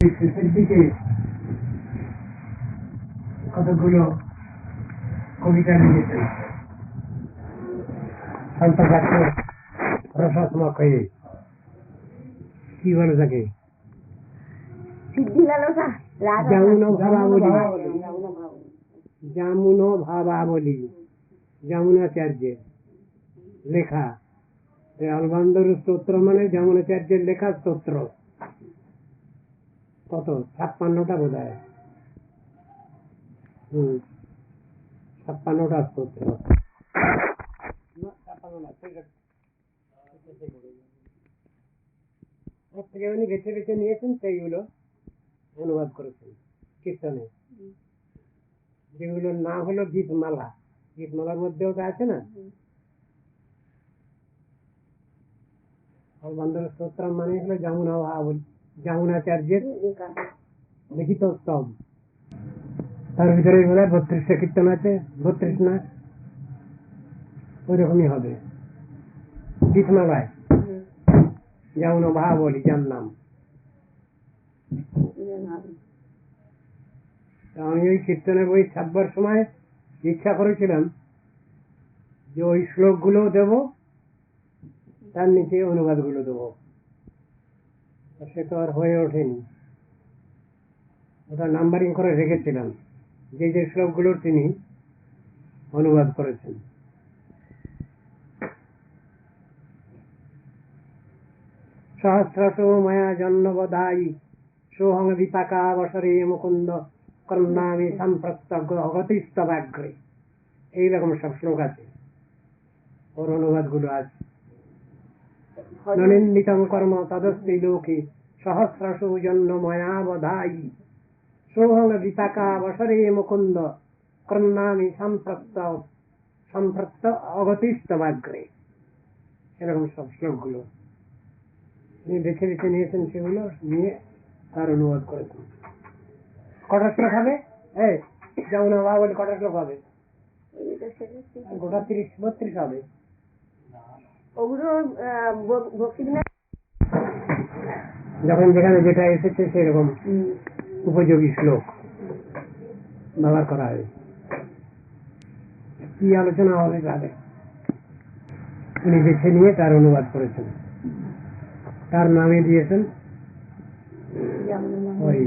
শেষের দিকে কতগুলো কবিতা লিখেছেন সন্ত গাছে রসাত্মক হয়ে। কি বলে থাকে? যামুন ভাবাবলী যামুনাচার্যের লেখা। অলবন্দর স্তোত্র মানে যামুনাচার্যের লেখা স্তোত্র। কত 56টা বোধ হয়। 56টা স্তোত্র। উনি বেছে বেছে নিয়েছেন, সেইগুলো অনুবাদ করেছেন কীর্তনে। যেগুলোর নাম হলো গীতমালা। গীতমালার মধ্যে ওটা আছে না, অলবন্দর স্তোত্র মানে হলো যামুনাচার্যের লিখিত স্তব। তার ভিতরে বোধ হয় 32টা কীর্তন আছে, 32 না ওই রকমই হবে গীতমালায়। যেমন ভাবাবলী যার নাম। আমি ওই কীর্তনের বই ছাপবার সময় ইচ্ছা করেছিলাম যে ওই শ্লোকগুলো দেব, তার নিচে অনুবাদ গুলো দেবো। সে তো আর হয়ে ওঠেনি। ওটা নাম্বারিং করে রেখেছিলাম, যে যে শ্লোকগুলো তিনি অনুবাদ করেছেন। সহস্রশো মায়া জন্মবদায়ী সোহং বিপাকাবসরে মুকুন্দ কর্ণামি সম্প্রত্য অগতিস্তবাগ্রে। এইরকম সব শ্লোক আছে, ওর অনুবাদ গুলো আছে। ননিন্দিতং কর্ম তদস্তি লোকে সহস্রশো জন্ম মায়াবধায়ী সোহং বিপাকাবসরে মুকুন্দ কর্ণামি সম্প্রত্য অগতিস্তবাগ্রে। এরকম সব শ্লোক গুলো তিনি বেছে বেছে নিয়েছেন, সেগুলো নিয়ে তার অনুবাদ করেছেন। কটা শ্লোক হবে? যেমন ভাবাবলী কটা শ্লোক হবে? গোটা 30-32 হবে। যখন যেখানে যেটা এসেছে সেরকম উপযোগী শ্লোক ব্যবহার করা হয়। কি আলোচনা হবে তাহলে উনি বেছে নিয়ে তার অনুবাদ করেছেন। তার নামে দিয়েছেন ওই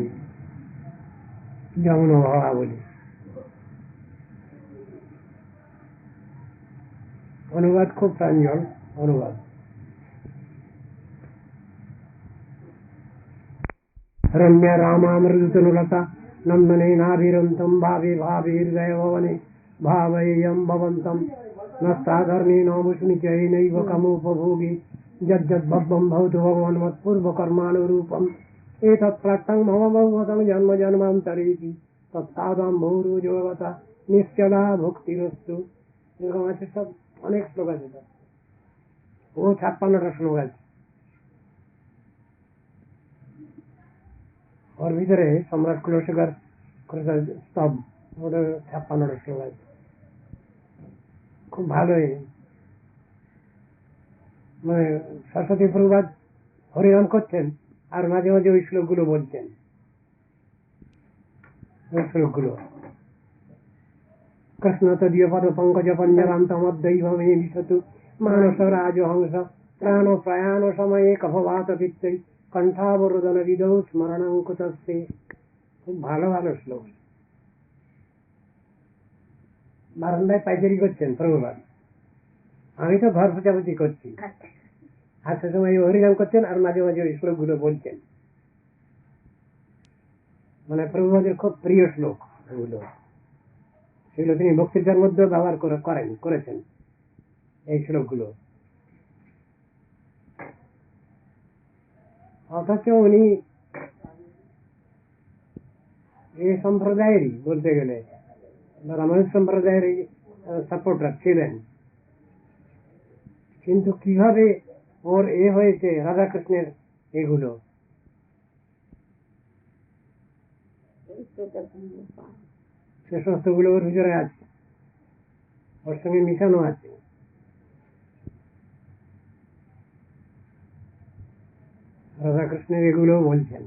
যেমন ভাবাবলী। অনুবাদ খুব প্রাঞ্জল অনুবাদ। রম্য রামামৃতনুলতা নন্দনে নাভিরন্তম ভাবে ভাবে হৃদয় ভবনে ভাবয়েয়ম ভবন্তম নস্তাধর্মে নমুষ্মিচৈ নৈব কামোপভোগী যজ্জদ্ভব্বম ভবতু ভগবান মৎপূর্ব কর্মানুরূপম এতৎ প্রাক্তং মম ভগবতং জন্ম জন্মান্তরেতি তৎসাদম বহুরূজবতা নিশ্চলা ভক্তিরস্তু। এরকম আছে, সব অনেক শ্লোক আছে। ও 56টা শ্লোক আছে। ওর ভিতরে সম্রাট কুলশেখর স্তব, ওটা 56টা শ্লোক আছে। খুব ভালোই, মানে সরস্বতী প্রভুপাদ হরিনাম করছেন আর মাঝে মাঝে ওই শ্লোকগুলো বলছেন। ওই শ্লোকগুলো কৃষ্ণ তদীয় পদ পঙ্কজ পঞ্জরান্তমদ্দৈভমে বিশতু মানস রাজহংস প্রাণ প্রয়াণ সময়ে কফবাত পিত্তৈ কণ্ঠাবরোদন বিদৌ স্মরণং কুতস্তে। খুব ভালো ভালো শ্লোক। বারান্দায় পাইচারি করছেন প্রভুপাদ, আমি তো ঘর পূজাপুজি করছি, আর সে সময় হরিনাম করছেন আর মাঝে মাঝে ওই শ্লোক গুলো বলছেন। মানে প্রভুপাদের খুব প্রিয় শ্লোক এগুলো। সেগুলো তিনি বক্তৃতার মধ্যে ব্যবহার করেছেন এই শ্লোকগুলো। অথচ উনি এই সম্প্রদায়েরই বলতে গেলে রামায়ণ সম্প্রদায়ের সাপোর্টার ছিলেন, কিন্তু কিভাবে ওর হয়েছে রাধাকৃষ্ণের এগুলো সে সমস্ত গুলো ওর ভিতরে আছে, ওর সঙ্গে মিশানো আছে। রাধাকৃষ্ণের এগুলো বলছেন।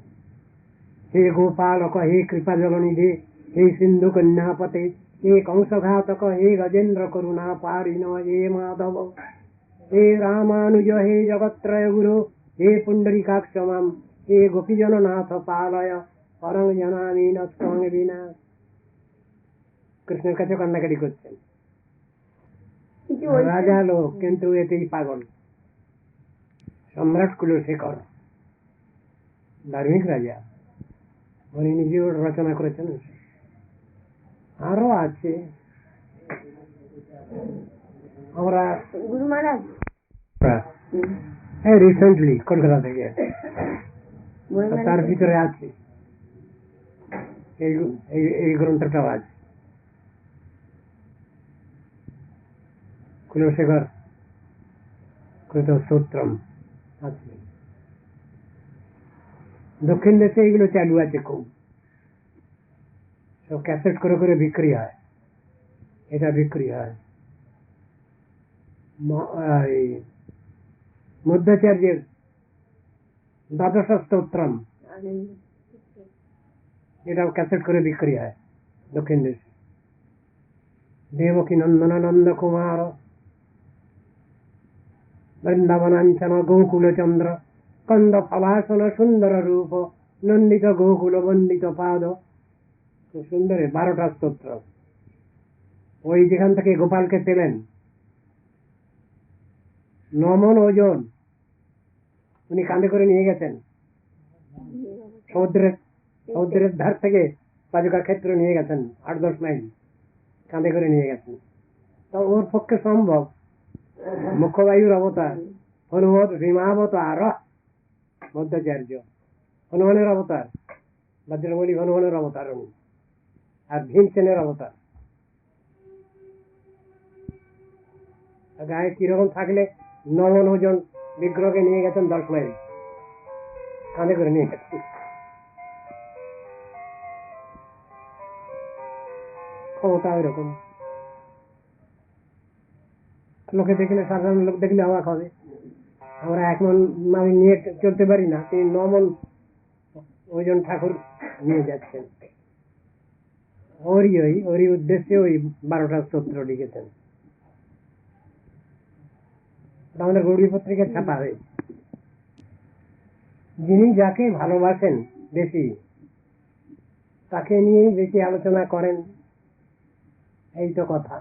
हे गोपालक हे कृपा जलनिधे हे सिंधु कन्यापते हे कंसघातक हे गजेन्द्र करुणा पारिण हे माधव हे रामानुज हे जगत्त्रय गुरु हे पुंडरीकाक्ष माम हे गोपीजननाथ पालय परम जनामी नत्संग বিনা। কৃষ্ণের কাছে কান্নাকাটি করছেন, রাজা লোক কিন্তু এতেই পাগল। সম্রাট কুলশেখর ধার্মিক রাজা, উনি নিজেও রচনা করেছেন, আরো আছে। আমরা গুরু মহারাজ রিসেন্টলি কলকাতা থেকে তার ভিতরে আছে এই গ্রন্থটাও আছে। কুলশেখর কৃত স্তোত্রম আছে। দক্ষিণ দেশে এগুলো চালু আছে খুব, সব ক্যাসেট করে করে বিক্রি হয়, এটা বিক্রি হয়। মধ্যাচার্যের দ্বাদশ স্তোত্রম এটাও ক্যাসেট করে বিক্রি হয় দক্ষিণ দেশে। দেবকী নন্দনানন্দ কুমার বৃন্দাবনাঞ্চন গোকুল চন্দ্র কন্দ ফলাসন সুন্দর রূপ নন্দিত গোকুল বন্দিত পাদ, খুব সুন্দর 12টা স্তোত্র। ওই যেখান থেকে গোপালকে পেলেন 9 মণ ওজন উনি কাঁধে করে নিয়ে গেছেন, সমুদ্রের ধার থেকে পাজকা ক্ষেত্র নিয়ে গেছেন 8-10 মাইল কাঁধে করে নিয়ে গেছেন। তো ওর পক্ষে সম্ভব? মুখ্যবায়ুর অবতার হনুমত ভীমাবতার মধ্যাচার্য, হনুমানের অবতার, বজ্রবলী হনুমানের অবতার উনি, আর ভীমসেনের অবতার। গায়ে কিরকম থাকলে 9 মণ ওজন বিগ্রহকে নিয়ে গেছেন 10 মাইল কাঁধে করে নিয়ে গেছেন। ক্ষমতা ওইরকম। লোকে দেখলে, সাধারণ লোক দেখলে অবাক হবে। আমরা 1 মণ মাল নিয়ে চলতে পারি না, তিনি 9 মণ ওজন ঠাকুর নিয়ে যাচ্ছেন। ওরই উদ্দেশ্যে ওই 12টা স্তোত্র লিখেছেন। আমাদের গৌড়ী পত্রিকায় ছাপা হয়েছে। যিনি যাকে ভালোবাসেন বেশি তাকে নিয়েই বেশি আলোচনা করেন, এই তো কথা।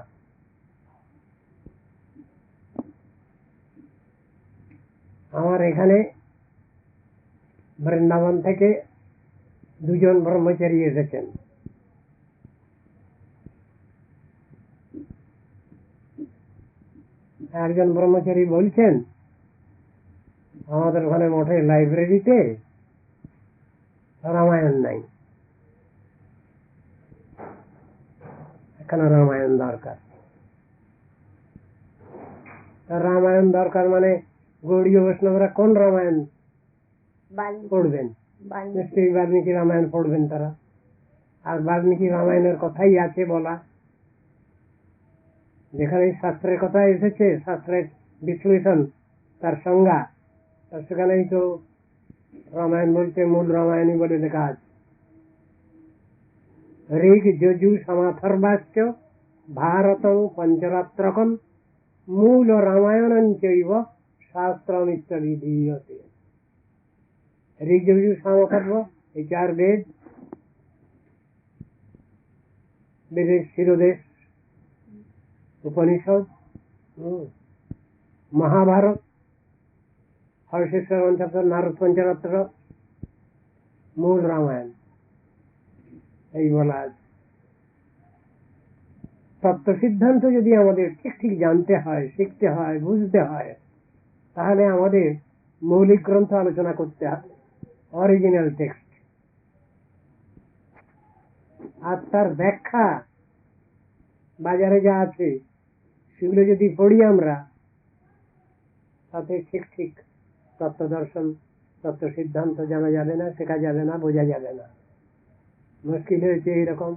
আমার এখানে বৃন্দাবন থেকে 2 জন ব্রহ্মচারী এসেছেন। একজন ব্রহ্মচারী বলছেন আমাদের ওখানে মঠের লাইব্রেরিতে রামায়ণ নাই, এখানে রামায়ণ দরকার। রামায়ণ দরকার মানে গৌড়ীয় বৈষ্ণবরা কোন রামায়ণ পড়বেন? নিশ্চয়ই বাল্মীকি রামায়ণ পড়বেন তারা। আর বাল্মীকি রামায়ণের কথাই আছে বলা, যেখানে শাস্ত্রের কথা এসেছে, শাস্ত্রের বিশ্লেষণ, তার সংজ্ঞা, সেখানেই তো রামায়ণ বলতে মূল রামায়ণই বলে লেখা আছে। ঋগ যজু সমাথর্বাশ্চ ভারতং পঞ্চরাত্রকম মূল রামায়ণঞ্চৈব শাস্ত্রমিত্যবিধীয়তে। ঋগ যজু সামথর্ব এই 4 বেদ, বেদের শিরোদেশ উপনিষদ, মহাভারত, হর্ষেশ্বর পঞ্চাত্তর, নারদ পঞ্চরাত্র, মূল রামায়ণ এই বলা আছে। তত্ত্ব সিদ্ধান্ত যদি আমাদের ঠিক ঠিক জানতে হয়, শিখতে হয়, বুঝতে হয়, তাহলে আমাদের মৌলিক গ্রন্থ আলোচনা করতে হবে, অরিজিনাল টেক্সট। আর তার ব্যাখ্যা বাজারে যা আছে সেগুলো যদি পড়ি আমরা, তাতে ঠিক ঠিক তত্ত্ব দর্শন, তত্ত্ব সিদ্ধান্ত জানা যাবে না, শেখা যাবে না, বোঝা যাবে না। মুশকিল হয়েছে এইরকম।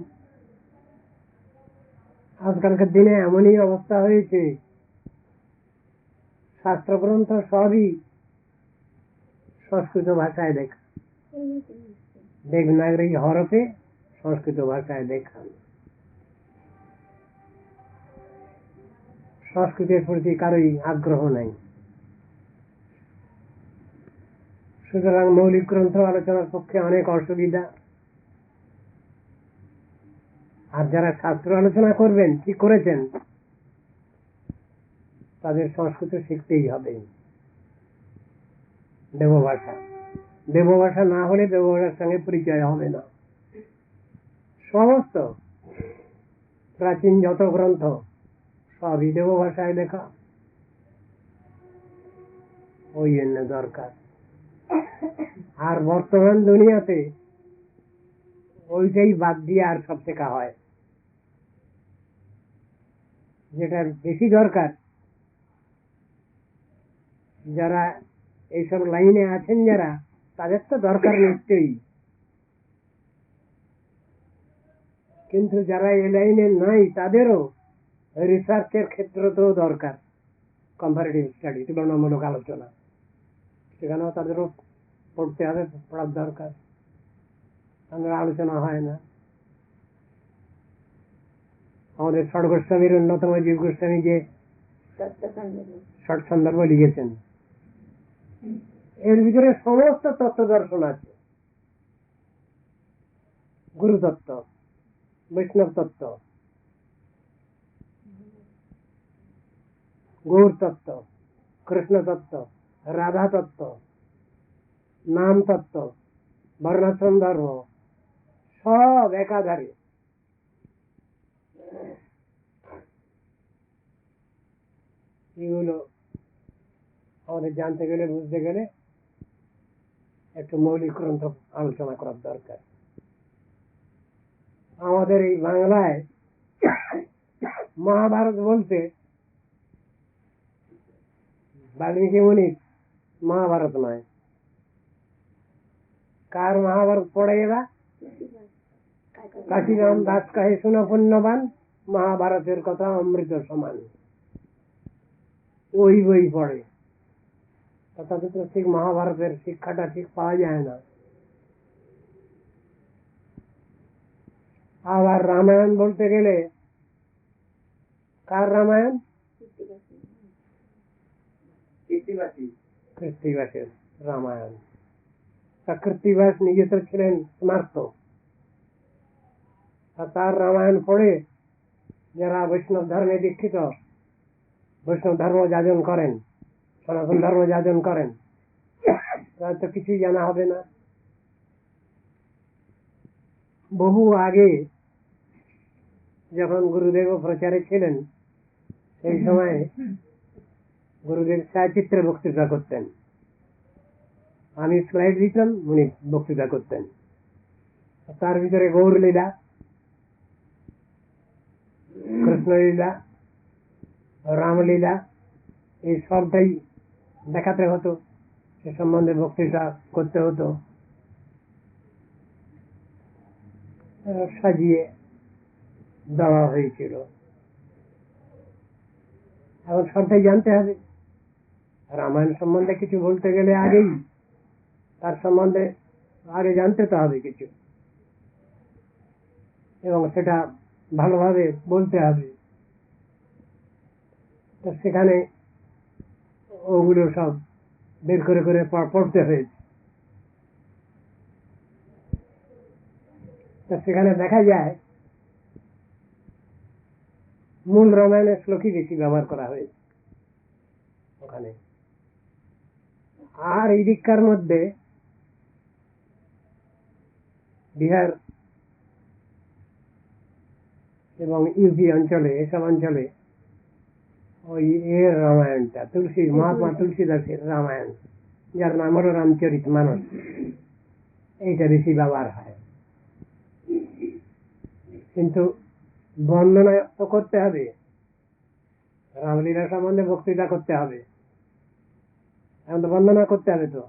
আজকালকার দিনে এমনই অবস্থা হয়েছে, শাস্ত্রগ্রন্থ সবই সংস্কৃত ভাষায় লেখা। দেবনাগরী হরফে সংস্কৃত ভাষায় দেখান। সংস্কৃতের প্রতি কারোই আগ্রহ নাই। সুতরাং মৌলিক গ্রন্থ আলোচনার পক্ষে অনেক অসুবিধা। আর যারা শাস্ত্র আলোচনা করবেন, কি করেছেন, তাদের সংস্কৃত শিখতেই হবে। দেবভাষা, দেবভাষা না হলে দেবভাষার সঙ্গে পরিচয় হবে না। সমস্ত প্রাচীন যত গ্রন্থ সবই দেবভাষায় লেখা, ওই জন্য দরকার। আর বর্তমান দুনিয়াতে ওইটাই বাদ দিয়ে আর সব শেখা হয়। যেটা বেশি দরকার, যারা এইসব লাইনে আছেন যারা, তাদের তো দরকার নিশ্চয়ই, কিন্তু যারা এই লাইনে নাই তাদেরও রিসার্চের ক্ষেত্রতেও দরকার। কম্পারেটিভ স্টাডি, তুলনামূলক আলোচনা, সেখানেও তাদেরও পড়তে হবে, পড়ার দরকার। আমাদের আলোচনা হয় না। আমাদের ষড় গোস্বামীর অন্যতম জীব গোস্বামী যে ষট সন্দর্ভ লিখেছেন, এর ভিতরে সমস্ত তত্ত্ব দর্শন আছে। গুরু তত্ত্ব, বৈষ্ণব তত্ত্ব, গৌর তত্ত্ব, কৃষ্ণ তত্ত্ব, রাধা তত্ত্ব, নাম তত্ত্ব, বর্ণাশ্রম ধর্ম, সব একাধারে। এগুলো আমাদের জানতে গেলে, বুঝতে গেলে একটু মৌলিক গ্রন্থ আলোচনা করার দরকার। আমাদের এই বাংলায় মহাভারত বলতে বাল্মীকি মুনির মহাভারত নয়। কার মহাভারত পড়ে এরা? কাশীরাম দাস কাহে শুনো পুণ্যবান, মহাভারতের কথা অমৃত সমান। ওই বই পড়ে, তাতে তো ঠিক মহাভারতের শিক্ষাটা ঠিক পাওয়া যায় না। আবার রামায়ণ বলতে গেলে, কার রামায়ণ? কৃত্তিবাসের রামায়ণ। কৃত্তিবাস নিজে তো ছিলেন স্মার্ত, তার রামায়ণ পড়ে যারা বৈষ্ণব ধর্মে দীক্ষিত, বৈষ্ণব ধর্ম যাজন করেন, সনাতন ধর্ম যাজন করেন, তার তো কিছুই জানা হবে না। বহু আগে যখন গুরুদেব প্রচারে ছিলেন, সেই সময় গুরুদেব ছায়াচিত্রে বক্তৃতা করতেন। আমি স্লাইড দিতাম, উনি বক্তৃতা করতেন। তার ভিতরে গৌর লীলা, কৃষ্ণলীলা, রামলীলা, এই সবটাই দেখাতে হতো, সে সম্বন্ধে বক্তৃতা করতে হতো, সাজিয়ে দেওয়া হয়েছিল। এখন সবটাই জানতে হবে। রামায়ণ সম্বন্ধে কিছু বলতে গেলে আগেই তার সম্বন্ধে আগে জানতে তো হবে কিছু, এবং সেটা ভালোভাবে বলতে হবে। তো সেখানে ওগুলো সব বের করে করে পড়তে হয়েছে। তো সেখানে দেখা যায় মূল রামায়ণের শ্লোকই বেশি ব্যবহার করা হয়েছে ওখানে। আর এই দিককার মধ্যে বিহার এবং ইউপি অঞ্চলে, এসব অঞ্চলে ওই এর রামায়ণটা, তুলসী মহাত্মা তুলসীদাসের রামায়ণ, যার নাম হলো রামচরিত মানস, এইটা বেশি ব্যবহার হয়। কিন্তু বর্ণনা তো করতে হবে, রামলীলা সম্বন্ধে বক্তৃতা করতে হবে, এখন তো বর্ণনা করতে হবে। তো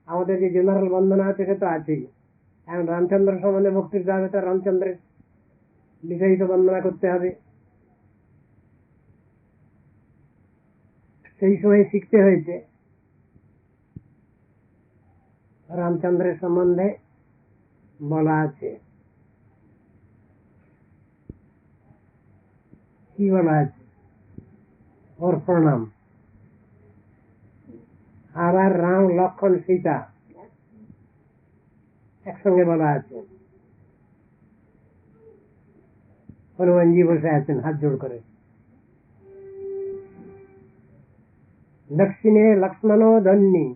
আমাদের যে জেনারেল বন্দনা আছে সে তো আছেই, এখন রামচন্দ্র সম্বন্ধে বক্তৃতা হবে, তো রামচন্দ্রের বিশেষিত বর্ণনা করতে হবে। সেই সময় শিখতে হয়েছে রামচন্দ্রের সম্বন্ধে বলা আছে। কি বলা আছে? ওর প্রণাম। আবার রাম লক্ষণ সীতা একসঙ্গে বলা আছে। হনুমানজি বসে আছেন হাত জোড় করে। দক্ষিণে লক্ষ্মণ ধন্যী,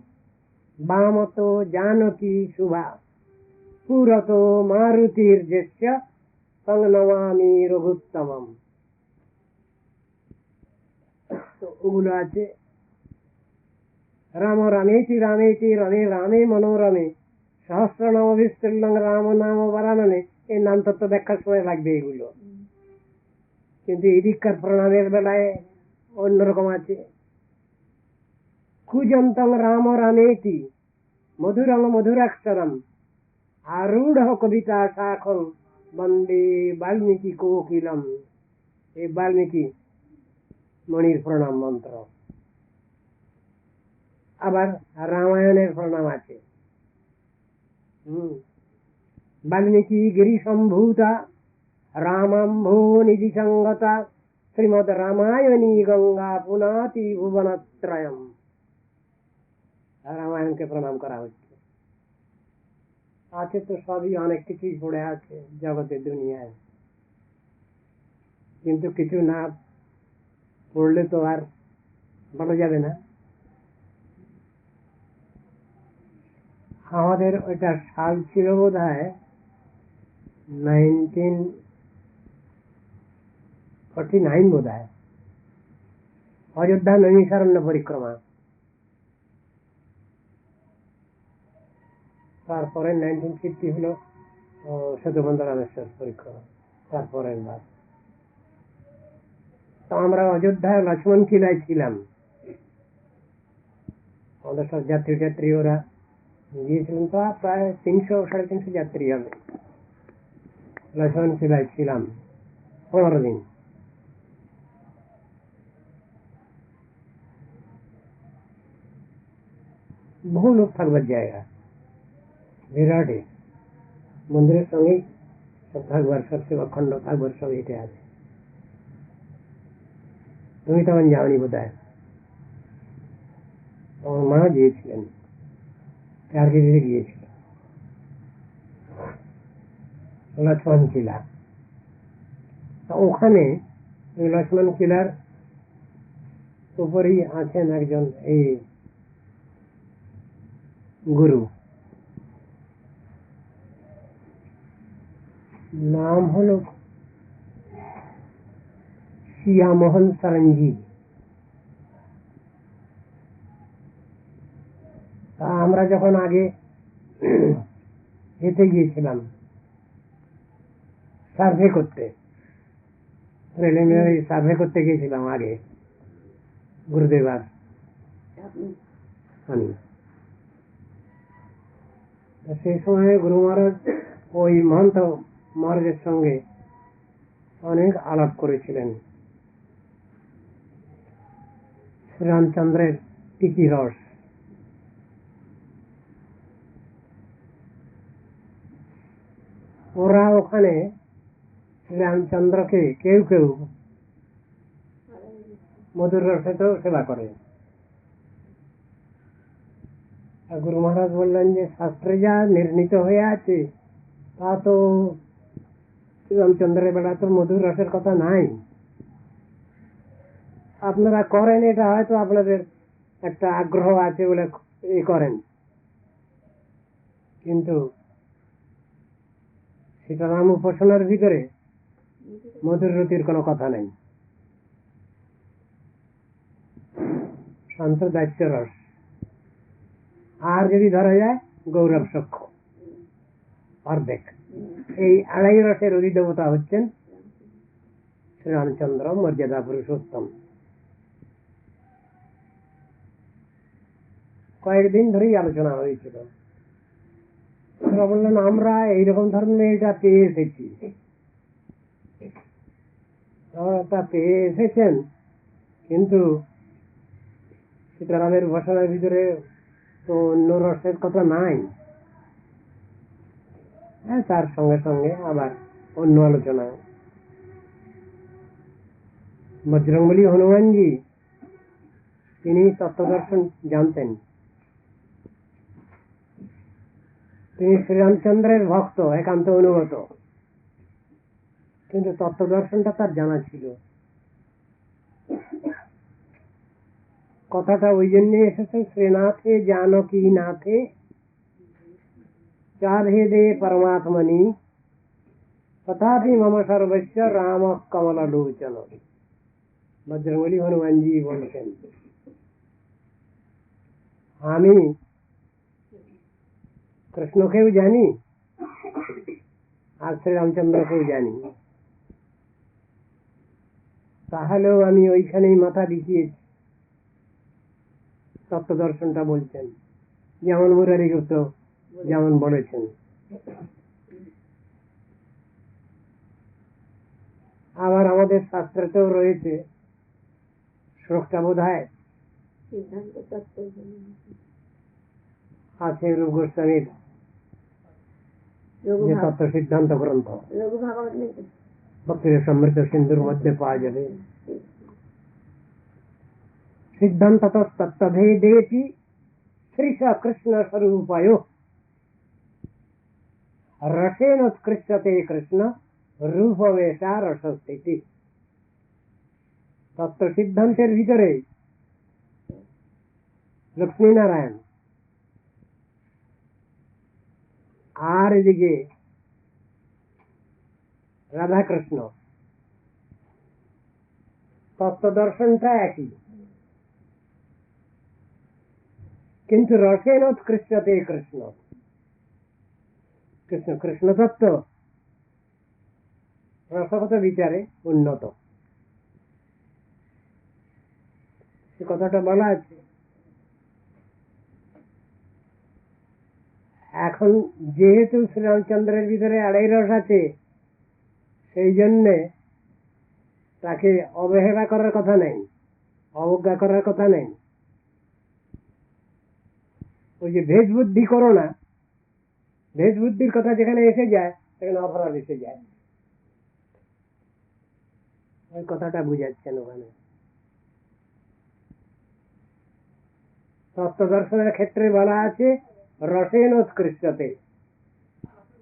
বামত জানকী শুভা, পুরত মারুতির জ্যেষ্ঠ, তং নমামি রঘুত্তমম। তো ওগুলো আছে। রাম রামেতি রামেতি রমে রামে মনোরমে, সহস্র নাম বিস্তীর্ণং রাম নাম বরাননে। এই নাম তত্ত্ব ব্যাখ্যার সময় লাগবে এগুলো, কিন্তু এদিককার প্রণামের বেলায় অন্যরকম আছে। কুজন্তং রাম রামেতি মধুরং মধুরাক্ষরম, আরূঢ় কবিতা শাখং বন্দে বাল্মীকি কোকিলম। এই বাল্মীকি মণির প্রণাম মন্ত্র। আবার রামায়ণের প্রণাম আছে। বাল্মীকি গিরি সম্ভূতা, রামাম্ভো নিধি সঙ্গতা, শ্রীমদ রামায়ণী গঙ্গা পুনাতি ভুবনত্রয়ম। রামায়ণকে প্রণাম করা হচ্ছে। আছে তো সবই, অনেক কিছুই পড়ে আছে জগতের দুনিয়ায়, কিন্তু কিছু না পড়লে তো আর বলা যাবে না। আমাদের ওইটা সাল ছিল বোধ হয় 1949 বোধ হয়, অযোধ্যা নৈমিষারণ্য পরিক্রমা। তারপরে 1950 হলো সেতুবন্ধ রামেশ্বর পরিক্রমা, তারপরের বার। তো আমরা অযোধ্যায় লক্ষ্মণ কিলায় ছিলাম, আমাদের সব যাত্রী ওরা গিয়েছিলেন। তো প্রায় 300-350 যাত্রী হবে। লক্ষ্মণ কিলায় ছিলাম 15 দিন। বহু লোক থাকবার জায়গা, বিরাট মন্দিরের সঙ্গেই সব থাকবার, সব সেবাখণ্ড থাকবার সব এতে আছে। তুমি তখন যাওনি বোধ হয়, আমার মা গিয়েছিলেন, কার্গিলে গিয়েছিল লক্ষ্মণ কিলা। ওখানে লক্ষ্মণ কিলার উপরেই আছেন একজন এই গুরু, নাম হলো শিয়ামোহন সারঞ্জি। আমরা যখন আগে যেতে গিয়েছিলাম সার্ভে করতে, প্রিলিমিনারি সার্ভে করতে গিয়েছিলাম আগে, গুরুদেব আর আমি। সেই সময় গুরু মহারাজ ওই মহন্ত মহারাজের সঙ্গে অনেক আলাপ করেছিলেন। শ্রীরামচন্দ্রের টিকি রস, ওরা ওখানে শ্রীরামচন্দ্রকে কেউ কেউ মধুর রসেতেও সেবা করে। গুরু মহারাজ বললেন যে শাস্ত্রে যা নির্ণীত হয়ে আছে তা তো শ্রীরামচন্দ্রের বেলা তো মধুর রসের কথা নাই। আপনারা করেন, এটা হয়তো আপনাদের একটা আগ্রহ আছে বলে করেন, কিন্তু সীতারাম উপাসনার ভিতরে মধুর রতির কোনো কথা নেই। শান্ত দাস্য রস, আর যদি ধরা যায় গৌরব সক্ষ অর্ধেক। এই আড়াই রসের অধিদেবতা হচ্ছেন শ্রীরামচন্দ্র, মর্যাদা পুরুষোত্তম। কয়েকদিন ধরেই আলোচনা হয়েছিল। বললেন আমরা এইরকম ধরনের এটা পেয়ে এসেছি, তা পেয়ে এসেছেন, কিন্তু সীতারামের উপাসনার ভিতরে তো অন্য রসের কথা নাই। তার সঙ্গে সঙ্গে আবার অন্য আলোচনা। বজরংবলী হনুমানজি তিনি তত্ত্বদর্শন জানতেন, তিনি শ্রীরামচন্দ্রের ভক্ত, একান্ত অনুগত, কিন্তু তত্ত্বদর্শনটা তার জানা ছিল। কথাটা ওই জন্যে এসেছে, শ্রীনাথে জানকী নাথে চার হেদে পরমাত্মনি তথাপি মম সর্বস্ব রাম কমলালোচন। বজরংবলী হনুমানজি বলছেন, আমি কৃষ্ণকেও জানি আর শ্রীরামচন্দ্রকেও জানি, তাহলেও আমি ওইখানেই মাথা দিয়েছি। তত্ত্বদর্শনটা বলছেন, যেমন মুরারিগুপ্ত যেমন বলেছেন। আবার আমাদের শাস্ত্রতেও রয়েছে, শ্লোকটা বোধ হয় আছে রূপ গোস্বামীর যে তত্ত্ব সিদ্ধান্ত গ্রন্থ, ভক্তির সমৃদ্ধ সিন্ধুর মধ্যে পাওয়া যাবে। সিদ্ধান্ত তত্ত্বভেদেতি শ্রীশ কৃষ্ণ স্বরূপায় রসেন উৎকৃষ্টতে কৃষ্ণ রূপবেশা রসস্থিতি। তত্ত্ব সিদ্ধান্তের ভিতরে লক্ষ্মীনারায়ণ, আর এদিকে রাধাকৃষ্ণ। তত্ত্ব দর্শনটা একই, কিন্তু রসেন উৎকৃষ্টতে কৃষ্ণ, কৃষ্ণ কৃষ্ণ তত্ত্ব রসগত বিচারে উন্নত। সে কথাটা বলা আছে। এখন যেহেতু শ্রীরামচন্দ্রের ভিতরে আড়াই রস আছে, সেই জন্যে তাকে অবহেলা করার কথা নেই, অবজ্ঞা করার কথা নেই। ওই যে ভেদ বুদ্ধি করো না, ভেদ বুদ্ধির কথা যেখানে এসে যায় সেখানে অপরাধ এসে যায়। ওই কথাটা বুঝাচ্ছেন ওখানে। তত্ত্ব দর্শনের ক্ষেত্রে বলা আছে রসেন উৎকৃষ্টতে,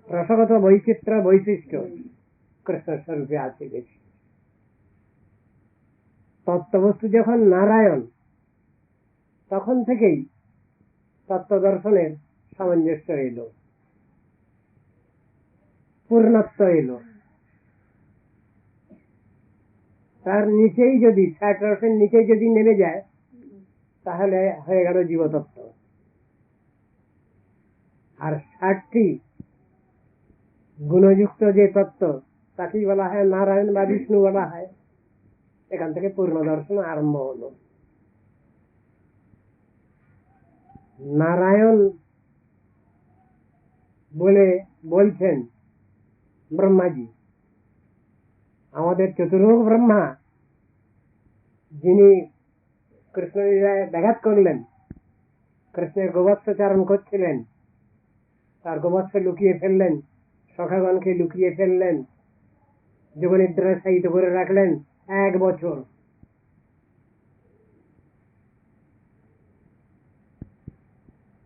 রসগত বৈচিত্র্য বৈশিষ্ট্য কৃষ্ণ স্বরূপে আছে বেশি। তত্ত্ববস্তু যখন নারায়ণ, তখন থেকেই তত্ত্ব দর্শনের সামঞ্জস্য এলো, পূর্ণত্ব এলো। তার নিচেই যদি ষাট রসের নিচে যদি নেমে যায় তাহলে হয়ে গেল জীবতত্ত্ব। আর 60টি গুণযুক্ত যে তত্ত্ব তাকেই বলা হয় নারায়ণ বা বিষ্ণু বলা হয়। এখান থেকে পূর্ণ দর্শন আরম্ভ হলো। নারায়ণ বলে বলছেন ব্রহ্মাজি, আমাদের চতুর্মুখ ব্রহ্মা যিনি কৃষ্ণ লীলায় ব্যাঘাত করলেন, কৃষ্ণের গোবৎস চারণ করছিলেন, তার গোবৎস লুকিয়ে ফেললেন, সখাগণকে লুকিয়ে ফেললেন, যোগনিদ্রায় শায়িত করে রাখলেন 1 বছর।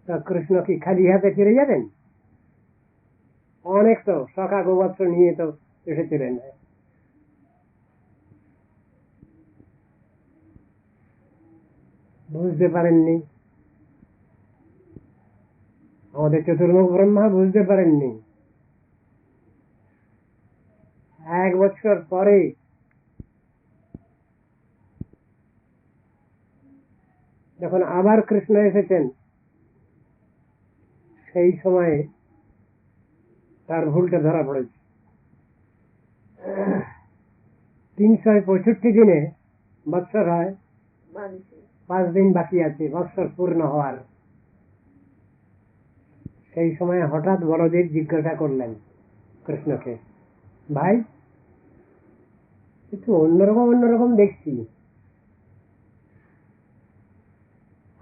তা কৃষ্ণ কি খালি হাতে ফিরে যাবেন? অনেক তো সখা গোবৎস নিয়ে তো এসেছিলেন। বুঝতে পারেননি, আমাদের চতুর্মুখ ব্রহ্মা বুঝতে পারেননি। 1 বছর পরে যখন আবার কৃষ্ণ এসেছেন, সেই সময়ে তার ভুলটা ধরা পড়েছে। 365 দিনে বৎসর হয়, 5 দিন বাকি আছে বৎসর পূর্ণ হওয়ার। সেই সময় হঠাৎ বলদেব জিজ্ঞাসা করলেন কৃষ্ণকে, ভাই একটু অন্যরকম দেখছি,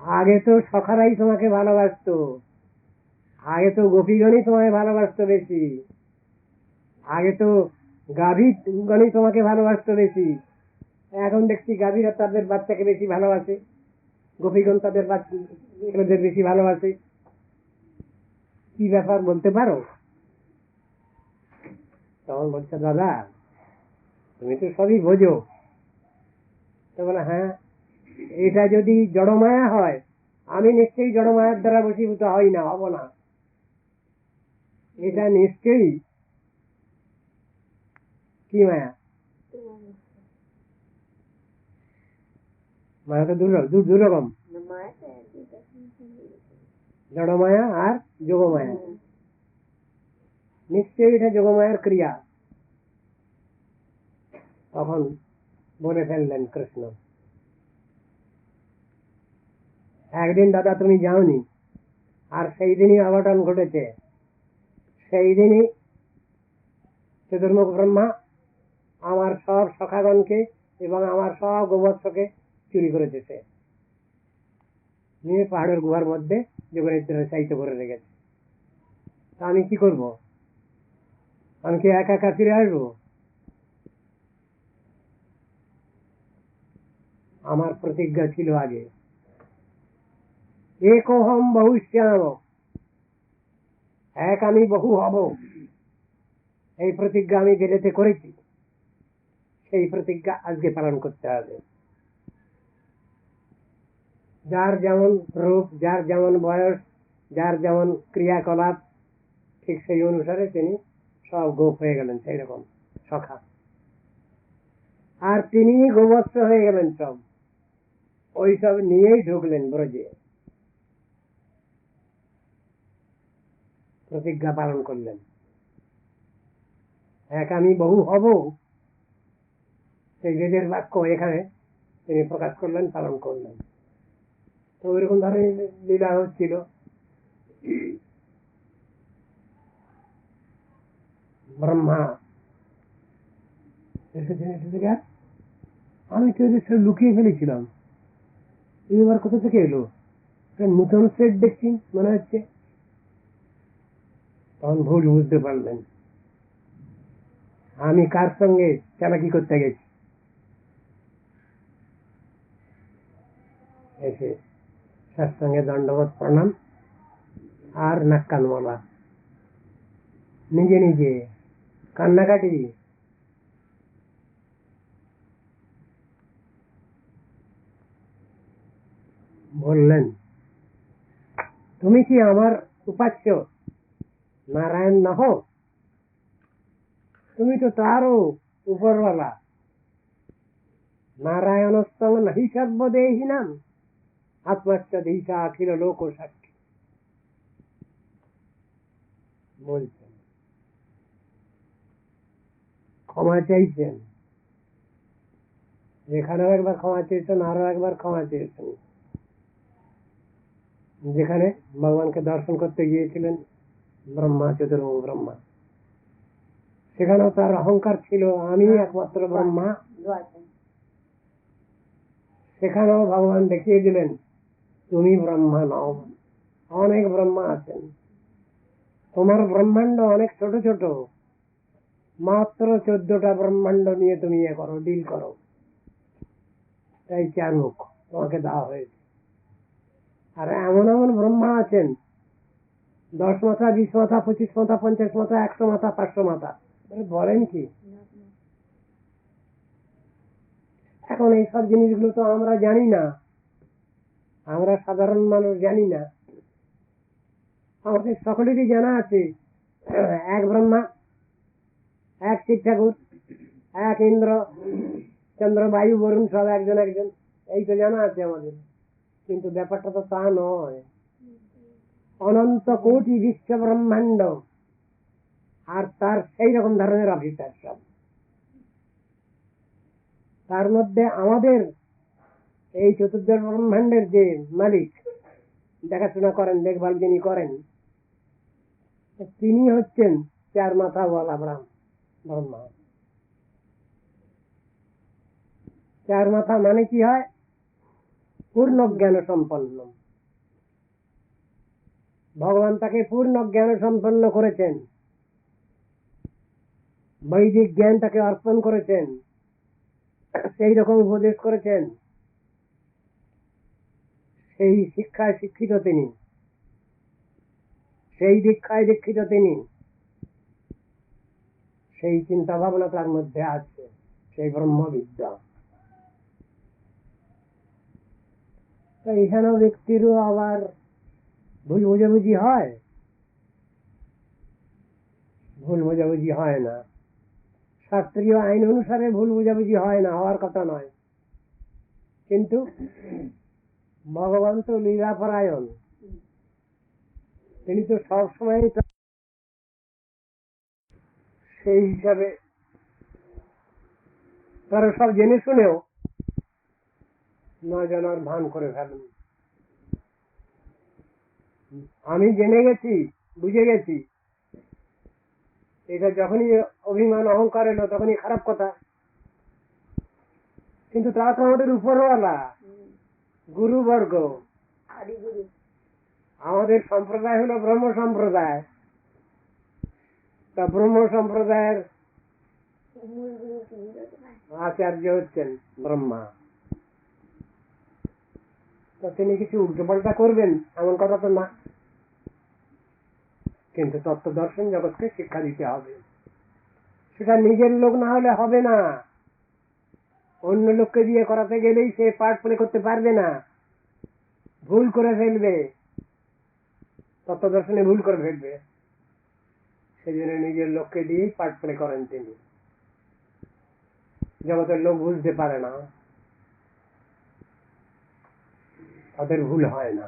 আগে তো সখারাই তোমাকে ভালোবাসতো, আগে তো গোপীগণই তোমায় ভালোবাসতো বেশি, আগে তো গাভীগণই তোমাকে ভালোবাসতো বেশি। এখন দেখছি গাভীরা তাদের বাচ্চাকে বেশি ভালোবাসে, গোপীগণ তাদের বাচ্চাদের বেশি ভালোবাসে। কি ব্যাপার বলতে পারো? তখন বলছে, দাদা তুমি তো সবই বোঝো। তো বলে, হ্যাঁ, এটা যদি জড়মায়া হয়, আমি নিশ্চয়ই জড়মায়ার দ্বারা বশীভূত হই না, হব না। এটা নিশ্চয়ই কি মায়া? মায়া তো দু রকম, জড়মায়া আর যোগমায়া। নিশ্চয়ই এটা যোগমায়ার ক্রিয়া। তখন বলে ফেললেন কৃষ্ণ, একদিন দাদা তুমি যাওনি, আর সেই দিনই অঘটন ঘটেছে। সেই দিনই চতুর্মুখ ব্রহ্মা আমার সব সখাগণকে এবং আমার সব গোবৎসকে চুরি করেছে। সে নিয়ে পাহাড়ের গুহার মধ্যে যোগনিদ্রায় চাইতে ভরে রেখেছে। তা আমি কি করব? আমি কি একা একা ফিরে আসবো? আমার প্রতিজ্ঞা ছিল আগে, একোহম বহুশ্যাম, এক আমি বহু হব। এই প্রতিজ্ঞা আমি গেলেতে করেছি, সেই প্রতিজ্ঞা আজকে পালন করতে হবে। যার যেমন রূপ, যার যেমন বয়স, যার যেমন ক্রিয়াকলাপ, ঠিক সেই অনুসারে তিনি সব গোপ হয়ে গেলেন, সেই রকম সখা। আর তিনি গোবৎস হয়ে গেলেন সব, ওই সব নিয়েই ঢুকলেন ব্রজে, প্রতিজ্ঞা পালন করলেন। এক আমি বহু হব, সেই বেদের বাক্য এখানে তিনি প্রকাশ করলেন, পালন করলেন। তো ওইরকম ধরনের লীলা হচ্ছিল। ব্রহ্মা আমি তো লুকিয়ে ফেলেছিলাম, এবার কোথা থেকে এলো? নতুন সেট দেখছি মনে হচ্ছে। তখন ভুল বুঝতে পারলেন, আমি কার সঙ্গে চালাকি করতে গেছি। এসে সৎসঙ্গে দণ্ডবোধ প্রণাম আর নাক কান বলা, নিজে নিজে কান্নাকাটি। বললেন, তুমি কি আমার উপাস্য নারায়ণ নহ? তুমি তো তারও উপরওয়ালা। নারায়ণস্তং নাহি সর্বদেহিনাম আত্মাচ্চ দিশা অখিল লোক সাক্ষী। বলছেন, ক্ষমা চাইছেন, এখানেও একবার ক্ষমা চেয়েছেন, আরো একবার ক্ষমা চেয়েছেন। যেখানে ভগবানকে দর্শন করতে গিয়েছিলেন ব্রহ্মা, চতুর্মুখ ব্রহ্মা, সেখানেও তার অহংকার ছিল, আমি একমাত্র ব্রহ্মা। সেখানেও ভগবান দেখিয়ে দিলেন, তুমি ব্রহ্মা নও, অনেক ব্রহ্মা আছেন, তোমার ব্রহ্মাণ্ড অনেক ছোট ছোট, মাত্র 14টা ব্রহ্মাণ্ড নিয়ে তুমি ইয়ে করো, ডিল করো। তাই 4 মুখ তোমাকে দেওয়া হয়েছে। আর এমন এমন ব্রহ্মা আছেন, 10 মাথা, 20 মাথা, 25 মাথা, 50 মাথা, 100 মাথা, 500 মাথা। বলেন কি? এখন এইসব জিনিসগুলো তো আমরা জানি না, আমরা সাধারণ মানুষ জানি না। আমাদের সকলেরই জানা আছে, এক ব্রহ্মা, এক শিব ঠাকুর, এক ইন্দ্র, চন্দ্র, বায়ু, বরুণ, সব একজন একজন, এই তো জানা আছে আমাদের। কিন্তু ব্যাপারটা তো তা নয়। অনন্ত কোটি বিশ্ব ব্রহ্মাণ্ড, আর তার সেই রকম ধরনের অফিসার সব। তার মধ্যে আমাদের এই চতুর্দশ ব্রহ্মাণ্ডের যে মালিক, দেখাশোনা করেন, দেখভাল যিনি করেন, তিনি হচ্ছেন 4 মাথা ওয়ালা ব্রহ্মা। 4 মাথা মানে কি হয়? পূর্ণ জ্ঞান সম্পন্ন। ভগবান তাকে পূর্ণ জ্ঞান সম্পন্ন করেছেন, বৈদিক জ্ঞান তাকে অর্পণ করেছেন, সেই রকম উপদেশ করেছেন, সেই শিক্ষায় শিক্ষিত তিনি, সেই দীক্ষায় দীক্ষিত তিনি, সেই চিন্তা ভাবনা তার মধ্যে আছে, সেই ব্রহ্মবিদ্যা। এখানেও ব্যক্তিরও আবার ভুল বোঝাবুঝি হয়, ভুল বোঝাবুঝি হয় না। শাস্ত্রীয় আইন অনুসারে ভুল বোঝাবুঝি হয় না, হওয়ার কথা নয়, কিন্তু ভগবান তো লীলাপরায়ণ, তিনি তো সবসময় সেই হিসাবে তারা সব জেনে শুনেও না জানার ভান করে ফেলেন। আমি জেনে গেছি, বুঝে গেছি, এটা যখনই অভিমান অহংকার এলো তখনই খারাপ কথা। কিন্তু তারা তো আমাদের উপরওয়ালা গুরুবর্গ। আমাদের সম্প্রদায় হলো ব্রহ্ম সম্প্রদায়, তা ব্রহ্ম সম্প্রদায়ের আচার্য হচ্ছেন ব্রহ্মা। তো তিনি কিছু উল্টোপাল্টা করবেন এমন কথা তো না, কিন্তু তত্ত্ব দর্শন জগৎকে শিক্ষা দিতে হবে। সেটা নিজের লোক না হলে হবে না, অন্য লোককে দিয়ে করাতে গেলেই সে পার্ট প্লে করতে পারবে না, ভুল করে ফেলবে, তত্ত্ব দর্শনে ভুল করে ফেলবে। সেই জন্য নিজের লোককে দিয়েই পার্ট প্লে করেন তিনি। জগতের লোক বুঝতে পারে না, তাদের ভুল হয় না,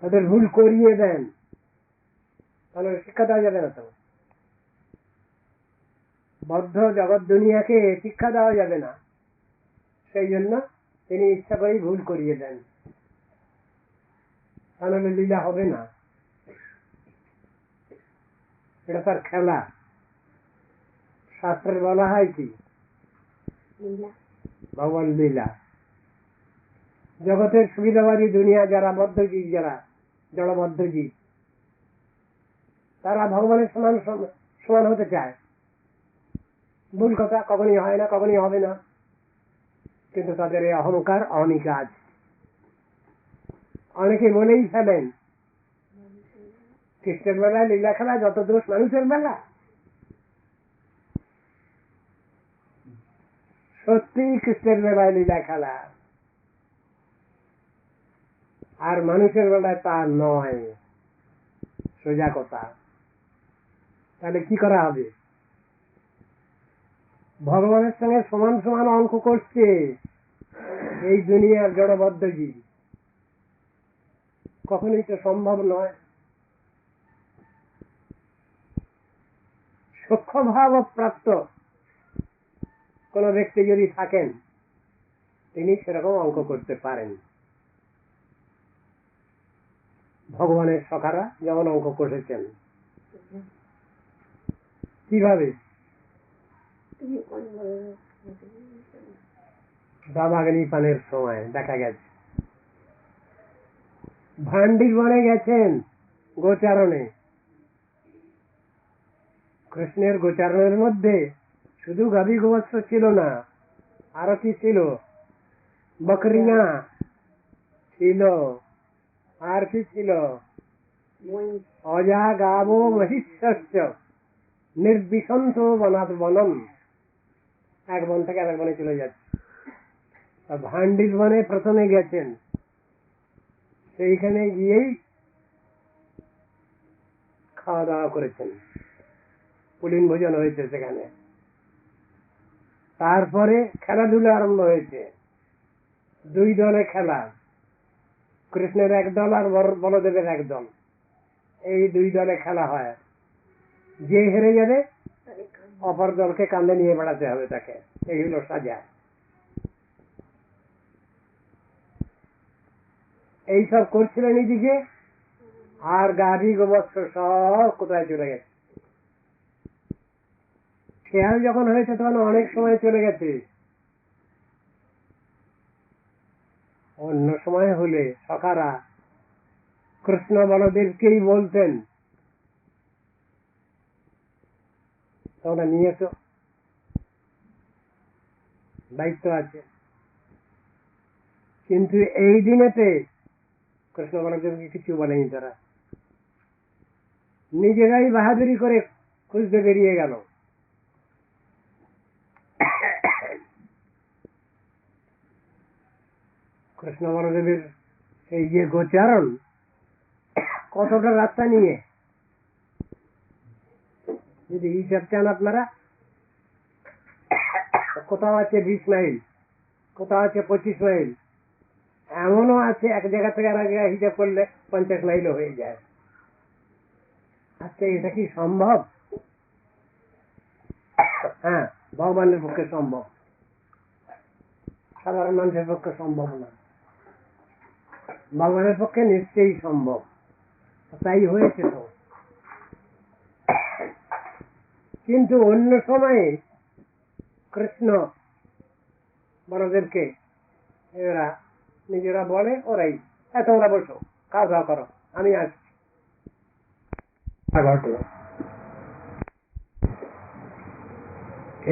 তাদের ভুল করিয়ে দেন, তাহলে শিক্ষা দেওয়া যাবে না। তো বদ্ধ জগৎ দুনিয়াকে শিক্ষা দেওয়া যাবে না, সেই জন্য তিনি ইচ্ছা করেই ভুল করিয়ে দেন, তাহলে লীলা হবে না। এটা তার খেলা। শাস্ত্রের বলা হয় কি ভগবান লীলা। জগতের সুবিধাবাদী দুনিয়া যারা বদ্ধজীব, যারা জড়বদ্ধ জীব, তারা ভগবানের সমান সমান হতে চায়। ভুল কথা, কখনই হয় না, কখনই হবে না, কিন্তু তাদের এই অহংকার অহমিকা আছে। অনেকে বলেই ফেলেন কৃষ্ণের বেলায় লীলা খেলা যত দোষ মানুষের বেলা। সত্যি কৃষ্ণের বেলায় লীলা খেলা, আর মানুষের বেলায় তা নয়, সোজা কথা। তাহলে কি করা হবে? ভগবানের সঙ্গে সমান সমান অঙ্ক করছে এই দুনিয়ার জড়বদ্ধ জীব, কখনোই তো সম্ভব নয়। সূক্ষ্ম ভাব প্রাপ্ত কোন ব্যক্তি যদি থাকেন, তিনি সেরকম অঙ্ক করতে পারেন। ভগবানের সখারা যেমন অঙ্ক কষেছেন। কিভাবে? দামাগ্নি পানের সময় দেখা গেছে ভান্ডির বনে গেছেন গোচারণে। কৃষ্ণের গোচারণের মধ্যে শুধু গাভী গোবৎস ছিল না, আরো কি ছিল? বকরিনা ছিল, আর কি ছিল? অজা গাবো মহিষ্য নির্বিসন্ত বনাত বনম। এক বন থেকে আরেক বনে চলে যাচ্ছে। ভান্ডির বনে প্রথমে গেছেন, সেইখানে গিয়েই খাওয়া দাওয়া করেছেন, পুলিন ভোজন হয়েছে সেখানে। তারপরে খেলাধুলা আরম্ভ হয়েছে, দুই দলে খেলা, কৃষ্ণের এক দল আর বলদেবের এক দল। এই দুই দলে খেলা হয়, যে হেরে যাবে অপর দলকে কাঁধে নিয়ে বেড়াতে হবে তাকে। এই হলো সাজা। এইসব করছিলেন এইদিকে, আর গাভী গোবৎস সব কোথায় চলে গেছে। খেয়াল যখন হয়েছে তখন অনেক সময় চলে গেছে। অন্য সময় হলে সখারা কৃষ্ণ বলদেবকেই বলতেন, তোমরা নিয়েছো, দায়িত্ব আছে। কিন্তু এই দিনেতে কৃষ্ণ বলদেবকে কিছু বলেনি, তারা নিজেরাই বাহাদুরি করে খুঁজতে বেরিয়ে গেল। কৃষ্ণ বলদেবের এই যে গোচারণ, কতটা রাস্তা নিয়ে যদি হিসাব চান আপনারা, কোথাও আছে 20 মাইল, কোথাও আছে 25 মাইল, এমনও আছে এক জায়গা থেকে আর এক জায়গায় হিসাব করলে 50 মাইলও হয়ে যায়। আচ্ছা, এটা কি সম্ভব? হ্যাঁ, ভগবানের পক্ষে সম্ভব, সাধারণ মানুষের পক্ষে সম্ভব না। ভগবানের পক্ষে নিশ্চয়ই সম্ভব, তাই হয়েছে তো। কিন্তু অন্য সময়ে কৃষ্ণ বলদেবকে এরা নিজেরা বলে, ওরাই তোমরা বসো, খাওয়া দাওয়া করো, আমি আসছি। ঘটল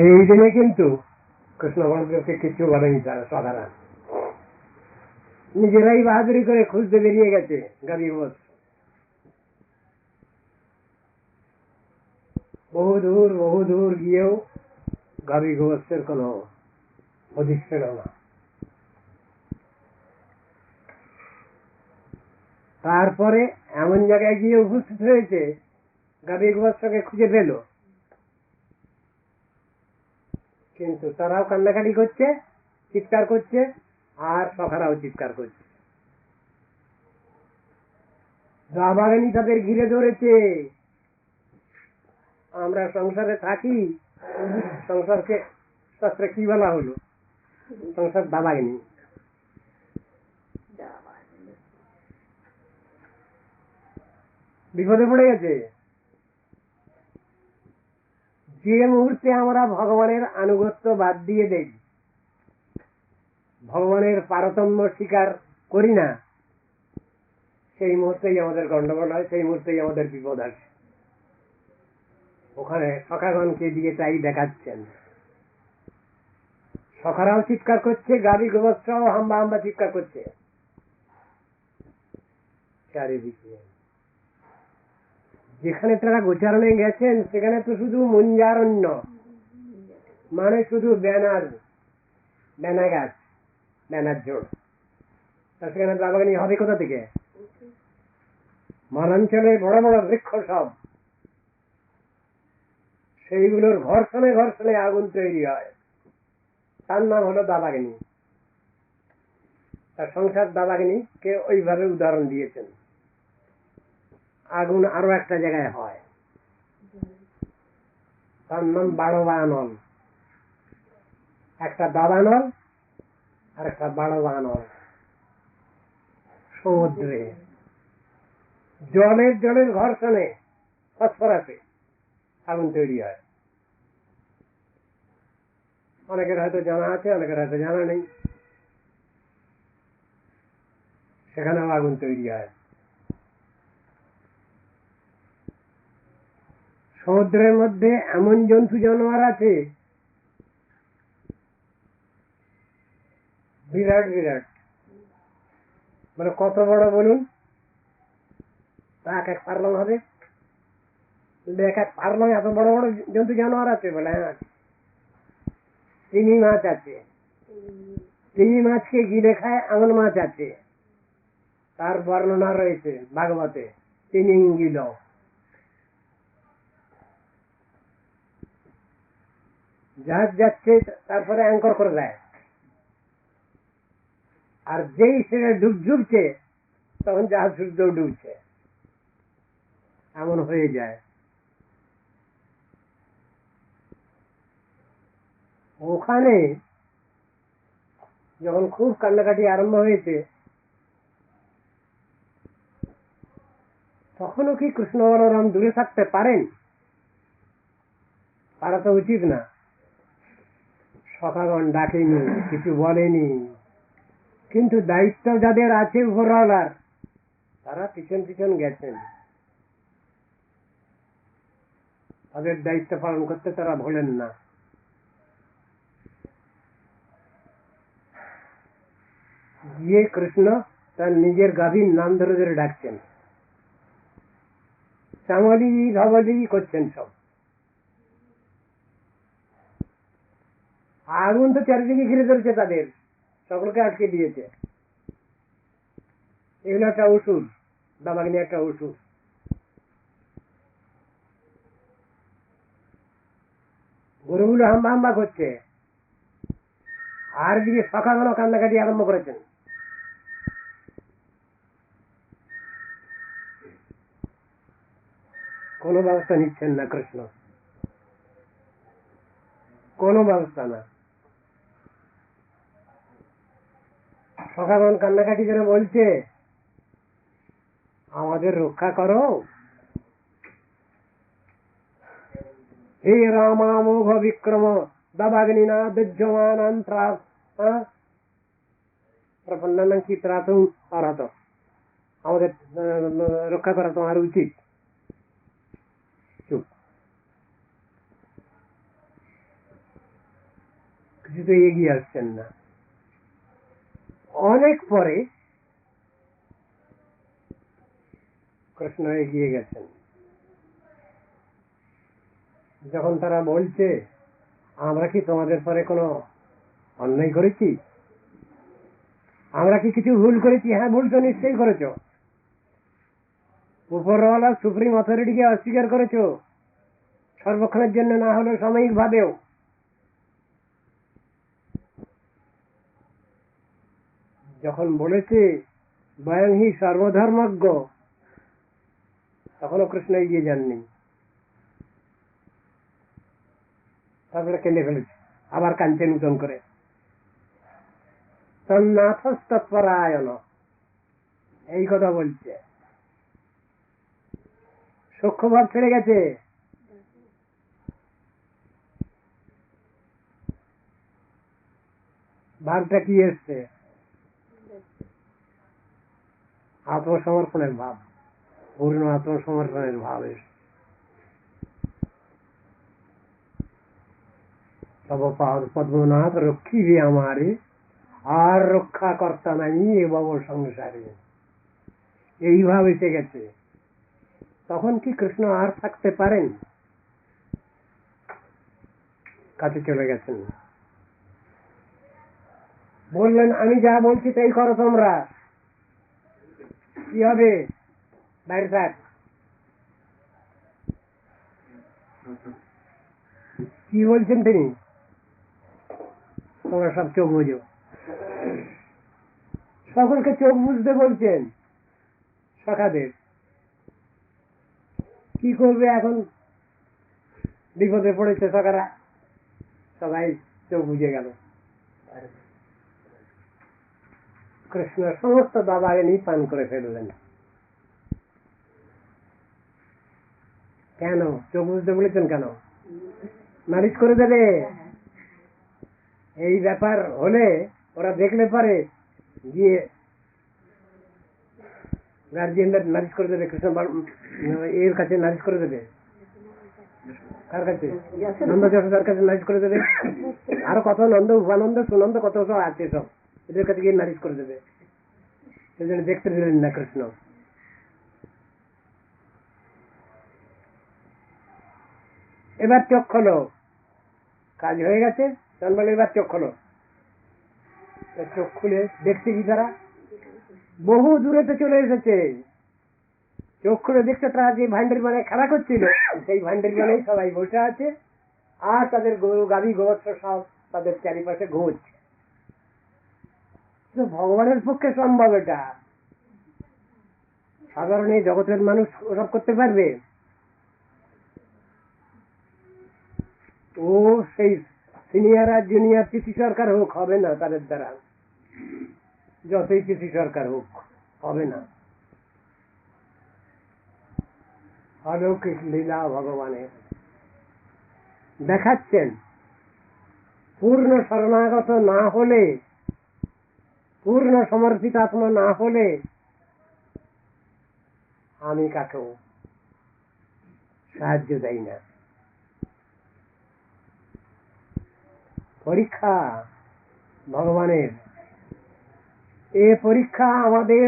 এই দিনে, কিন্তু কৃষ্ণ বলদেবকে কিছু বলেনি তারা, সাধারণ নিজেরাই বাহাদুরি করে খুঁজতে বেরিয়ে গেছে গাভী গোবৎস। বহু দূর গিয়েও গাভী গোবৎসের কোন হদিস ছিল না। তারপরে এমন জায়গায় গিয়ে উপস্থিত হয়েছে, গাভী গোবৎসকে খুঁজে পেল, কিন্তু তারাও কান্নাকাটি করছে, চিৎকার করছে, আর সখারাও চিৎকার করছে। গাভাগানি তাদের ঘিরে ধরেছে। আমরা সংসারে থাকি, সংসারকে শাস্ত্রে কি বলা হলো? সংসার দাবাগিনী। বিপদে পড়ে গেছে। যে মুহূর্তে আমরা ভগবানের আনুগত্য বাদ দিয়ে দেই, ভগবানের পারতম্য স্বীকার করি না, সেই মুহূর্তেই আমাদের গন্ডগোল হয়, সেই মুহূর্তেই আমাদের বিপদ আসে। ওখানে সখাগণকে দিয়ে তাই দেখাচ্ছেন। সখারাও চিৎকার করছে, গাভী গোবৎসও হাম্বা হাম্বা চিৎকার করছে চারিদিকে। যেখানে তারা গোচারণে গেছেন সেখানে তো শুধু মুঞ্জারণ্য, মানে শুধু ব্যানার গাছ, ব্যানার জোড়। সেখানে দাবাগানি হবে কোথা থেকে? বনাঞ্চলে বড় বড় বৃক্ষ সব, সেইগুলোর ঘর্ষণে ঘর্ষণে আগুন তৈরি হয়। তার নাম হলো দাবাগিনী। তার সংসার দাবাগিনী কে ওইভাবে উদাহরণ দিয়েছেন। আগুন আরো একটা জায়গায় হয়, তার নাম বাড়বানল। একটা দাবানল আর একটা বাড়বানল। সমুদ্রে জলের ঘর্ষণে ফসফরাসে আগুন তৈরি হয়। অনেকের হয়তো জানা আছে, অনেকের হয়তো জানা নেই। সেখানেও আগুন তৈরি হয়। সমুদ্রের মধ্যে এমন জন্তু জানোয়ার আছে বিরাট বিরাট, মানে কত বড় বলুন? এক এক পারলং হবে, এক এক পারলং এত বড় বড় জন্তু জানোয়ার আছে বলে। হ্যাঁ, চিনি মাছ আছে, চিনি মাছকে গিলে খায় এমন মাছ আছে। তার বর্ণনা রয়েছে ভাগবতে, তিমিঙ্গিল। জাহাজ যাচ্ছে, তারপরে অ্যাঙ্কর করে দেয়, আর যেই সেটা ডুবছে তখন জাহাজ সূর্য ডুবছে, এমন হয়ে যায়। ওখানে যখন খুব কান্নাকাটি আরম্ভ হয়েছে, তখনও কি কৃষ্ণ বলরাম দূরে থাকতে পারেন? পারা তো উচিত না। সখাগণ ডাকেনি, কিছু বলেনি, কিন্তু দায়িত্ব যাদের আছে উপরওয়ালার, তারা পিছন পিছন গেছেন, তাদের দায়িত্ব পালন করতে তারা ভোলেন না। গিয়ে কৃষ্ণ তার নিজের গাভীর নাম ধরে ধরে ডাকছেন, চামলি ধবলি করছেন সব। আগুন তো চারিদিকে ঘিরে ধরেছে, তাদের সকলকে আটকে দিয়েছে। এগুলো একটা ওষুধ, দাবাগ্নি একটা ওষুধ। গরুগুলো হাম্বা হাম্বা করছে, আর দিকে সকালবেলা কান্নাকাটি আরম্ভ করেছেন। কোনো ব্যবস্থা নিচ্ছেন না কৃষ্ণ, কোনো ব্যবস্থা না। সকালবেলা কান্নাকাটি করে বলছে, আমাদের রক্ষা করো, হে রামামোঘ বিক্রম দাবাগ্নিনা দজ্জমানান প্রপন্নানাং কি ত্রাতুম অরহত, আমাদের রক্ষা করা তোমার উচিত। চুপ, কিছুতে এগিয়ে আসছেন না। অনেক পরে কৃষ্ণ এগিয়ে গেছেন। যখন তারা বলছে, আমরা কি তোমাদের পরে কোনো অন্যায় করেছি, আমরা কি কিছু ভুল করেছি? হ্যাঁ, ভুল তো নিশ্চয়ই করেছ। উপরওয়ালা সুপ্রিম অথরিটিকে অস্বীকার করেছ, সর্বক্ষণের জন্য না হলেও সাময়িক ভাবেও। যখন বলেছে বয়ং হি সর্বধর্মজ্ঞ, তখনও কৃষ্ণ এগিয়ে যাননি। তারপরে কেঁদে ফেলেছে, আবার কাঁদছে নূতন করে। তন্নাথস্তৎপরায়ণ, এই কথা বলছে। সূক্ষ্মভাব ছেড়ে গেছে। ভাবটা কি এসছে? আত্মসমর্পণের ভাব, পূর্ণ আত্মসমর্পণের ভাব এসছে। তব পাদ পদ্মনাথ রক্ষী রে আমারে, আর রক্ষা কর্তা নাই এ ভব সংসারে। এই ভাব এসে গেছে। তখন কি কৃষ্ণ আর থাকতে পারেন? কাছে চলে গেছেন, বললেন, আমি যা বলছি তাই করো তোমরা। কি হবে? বাইরে থাক। কি বলছেন তিনি? তোমরা সব চোখ বুঝো। সকলকে চোখ বুঝতে বলছেন। সখাদের কি করবে এখন? বিপদে পড়েছে সখারা, সবাই চোখ বুঝে গেল। কৃষ্ণ সমস্ত দাবাগ্নি পান করে ফেললেন। কেন চোখ বুঝতে বলেছেন? কেন? নালিশ করে দেবে। এই ব্যাপার হলে ওরা দেখলে পারে গিয়ে গার্জিয়ানদের নালিশ করে দেবে। কৃষ্ণ এর কাছে নালিশ করে দেবে। কার কাছে? নন্দ যশোদার কাছে নালিশ করে দেবে। আরো কত নন্দ, উপানন্দ, সুনন্দ, কত সব আছে, সব এদের কাছে গিয়ে নালিশ করে দেবে। সেই জন্য দেখতে দিলেন না কৃষ্ণ। এবার চোখ খোলো, কাজ হয়ে গেছে। বলে এবার চোখ খোলো। চোখ খুলে দেখছে কি তারা? বহু দূরে তো চলে এসেছে। চোখ খুলে দেখছে তারা যে ভান্ডারি মানে খেলা করছিল, সেই ভান্ডারি মানে সবাই বসে আছে, আর তাদের গরু গাভী গোবৎস সব তাদের চারিপাশে ঘুরছে। ভগবানের পক্ষে সম্ভব এটা? সাধারণ এই জগতের মানুষ ওসব করতে পারবে? ও সেই সিনিয়র আর জুনিয়র পিসি সরকার হোক, হবে না তাদের দ্বারা। যতই পিসি সরকার হোক, হবে না। অলৌকিক লীলা ভগবানের দেখাচ্ছেন। পূর্ণ শরণাগত না হলে, পূর্ণ সমর্পিত আত্মা না হলে আমি কাকেও সাহায্য দেই না। পরীক্ষা ভগবানের। এ পরীক্ষা আমাদের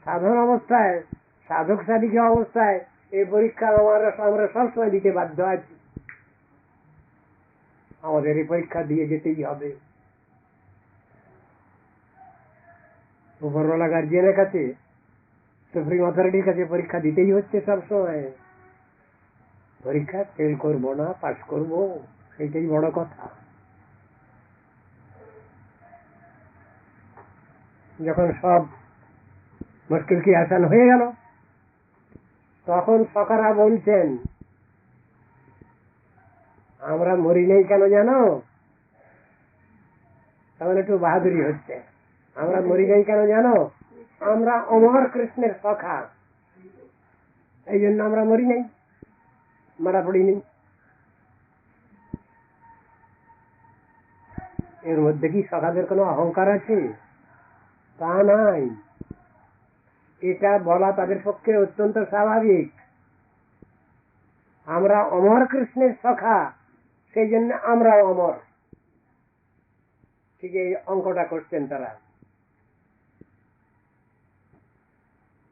সাধন অবস্থায়, সাধক সাধিকা অবস্থায় এই পরীক্ষা আমরা সবসময় দিতে বাধ্য আছি। আমাদের এই পরীক্ষা দিয়ে যেতেই হবে। উপরওয়ালা গার্জিয়ানের কাছে, সুপ্রিম অথরিটির কাছে পরীক্ষা দিতেই হচ্ছে সবসময়। পরীক্ষা ফেল করবো না, পাস করবো, সেটাই বড় কথা। যখন সব মুশকিল কি আসান হয়ে গেল, তখন সখারা বলছেন, আমরা মরি নেই কেন জানো? তখন একটু বাহাদুরি হচ্ছে। আমরা মরি নেই কেন জানো? আমরা অমর কৃষ্ণের সখা, এই জন্য আমরা মরি নেই, মারা পড়িনি। এর মধ্যে কি সখাদের কোনো অহংকার আছে? তা নাই। এটা বলা তাদের পক্ষে অত্যন্ত স্বাভাবিক। আমরা অমর কৃষ্ণের সখা, সেই জন্য আমরা অমর। ঠিক এই অঙ্কটা করছেন তারা।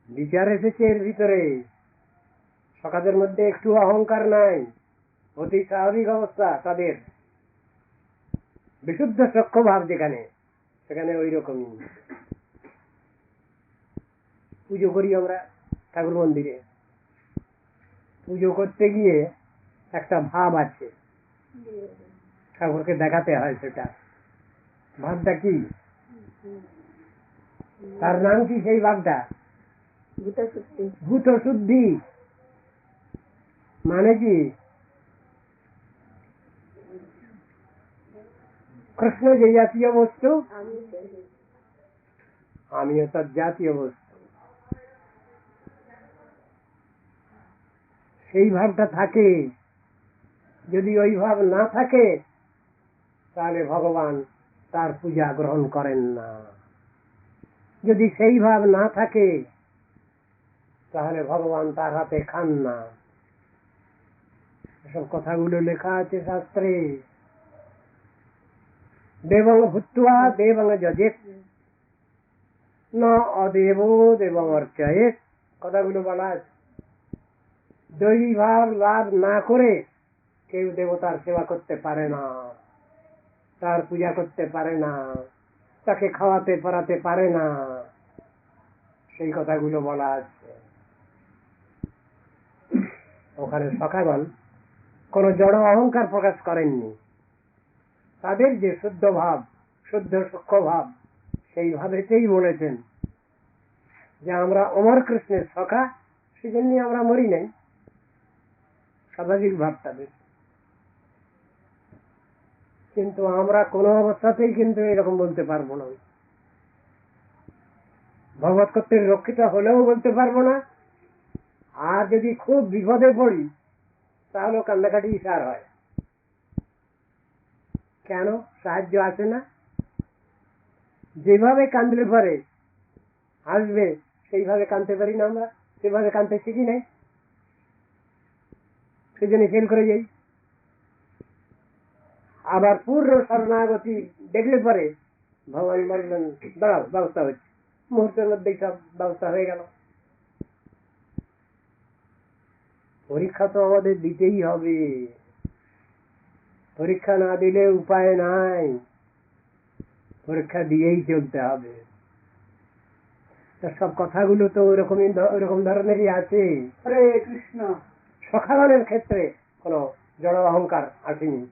বিচার এসেছে এর ভিতরে। সখাদের মধ্যে একটু অহংকার নাই, অতি স্বাভাবিক অবস্থা তাদের। বিশুদ্ধ সখ্য ভাব যেখানে, সেখানে ওই রকমই। পুজো করি আমরা ঠাকুর মন্দিরে। পুজো করতে গিয়ে একটা ভাব আছে, ঠাকুরকে দেখাতে হয়। সেটা ভাবটা কি? তার নাম কি সেই ভাবটা? ভূত শুদ্ধি। মানে কি? কৃষ্ণ যে জাতীয় বস্তু, আমিও তার জাতীয় বস্তু। সেই ভাবটা থাকে। যদি ওই ভাব না থাকে, তাহলে ভগবান তার পূজা গ্রহণ করেন না। যদি সেই ভাব না থাকে, তাহলে ভগবান তার হাতে খান না। এসব কথাগুলো লেখা আছে শাস্ত্রে। দেবং ভূত্বা দেবং যজেত না অদেব দেবং অর্চয়েত, কথাগুলো বলা আছে। দৈবী ভাব লাভ না করে কেউ দেবতার সেবা করতে পারে না, তার পূজা করতে পারে না, তাকে খাওয়াতে পরাতে পারে না। সেই কথাগুলো বলা আছে ওখানে। সখাগণ কোন জড় অহংকার প্রকাশ করেননি। তাদের যে শুদ্ধ ভাব, শুদ্ধ সূক্ষ্ম ভাব, সেই ভাবেতেই বলেছেন যে আমরা অমর কৃষ্ণের সখা, সেজন্য আমরা মরি নাই। স্বাভাবিক ভাব তাদের। কিন্তু আমরা কোন অবস্থাতেই কিন্তু এরকম বলতে পারবো না। ভগবত কর্তৃক রক্ষিত হলেও বলতে পারবো না। আর যদি খুব বিপদে পড়ি, তাহলে কান্নাকাটি ইশার হয়। কেন? সাহায্য আসে না। যেভাবে কাঁদলে পরে আসবে, সেইভাবে কাঁদতে পারি না আমরা, সেভাবে কাঁদতে শিখি নাই, সেজন্য ফেল করে যাই। আবার পূর্ণ শরণাগতি দেখলে পরে ভগবান বললেন দাঁড়াও, ব্যবস্থা হচ্ছে। মুহূর্তের মধ্যেই সব ব্যবস্থা হয়ে গেল। পরীক্ষা তো আমাদের দিতেই হবে। পরীক্ষা না দিলে উপায় নাই, পরীক্ষা দিয়েই চলতে হবে। সব কথাগুলো তো ওইরকম ধরনেরই আছে। হরে কৃষ্ণ। সখাগণের ক্ষেত্রে কোন জড় অহংকার আসেনি।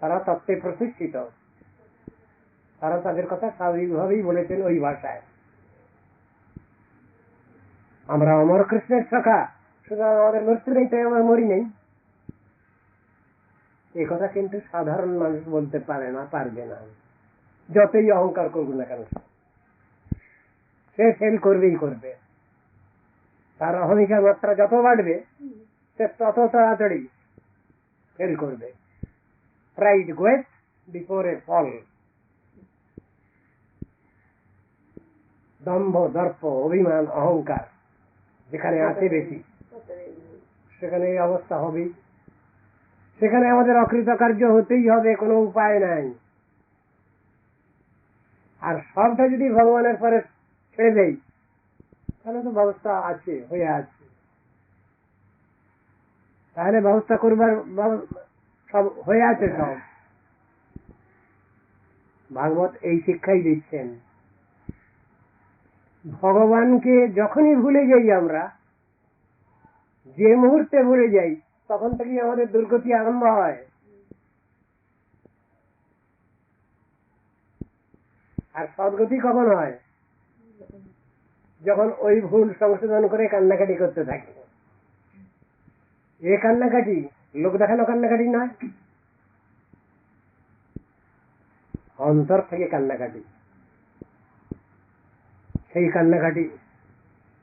তারা তত্ত্বে প্রতিষ্ঠিত। তারা তাদের কথা স্বাভাবিকভাবেই বলেছেন ওই ভাষায়। আমরা অমর কৃষ্ণের সখা, সুতরাং আমাদের মৃত্যু নেই, তাই আমরা মরি নেই। এই কথা কিন্তু সাধারণ মানুষ বলতে পারে না, পারবে না। যতই অহংকার করবে না কেন, সে ফেল করবেই করবে। তার অহমিকার মাত্রা যত বাড়বে, সে তত তাড়াতাড়ি ফেল করবে। প্রাইড গোয়েস বিফোর এ ফল। দম্ভ, দর্প, অভিমান, অহংকার যেখানে আছে বেশি, সেখানে এই অবস্থা হবেই। সেখানে আমাদের অকৃতকার্য হতেই হবে, কোনো উপায় নাই। আর সবটা যদি ভগবানের পরে ছেড়ে দেই, তাহলে তো ব্যবস্থা আছে, হয়ে আছে। তাহলে ব্যবস্থা করবার সব হয়ে আছে। সব ভাগবত এই শিক্ষাই দিচ্ছেন। ভগবানকে যখনই ভুলে যাই আমরা, যে মুহূর্তে ভুলে যাই, তখন থেকেই আমাদের দুর্গতি আরম্ভ হয়। আর সদ্গতি কখন হয়? যখন ওই ভুল সংশোধন করে কান্নাকাটি করতে থাকে। এ কান্নাকাটি লোক দেখানো কান্নাকাটি নয়, অন্তর থেকে কান্নাকাটি। সেই কান্নাকাটি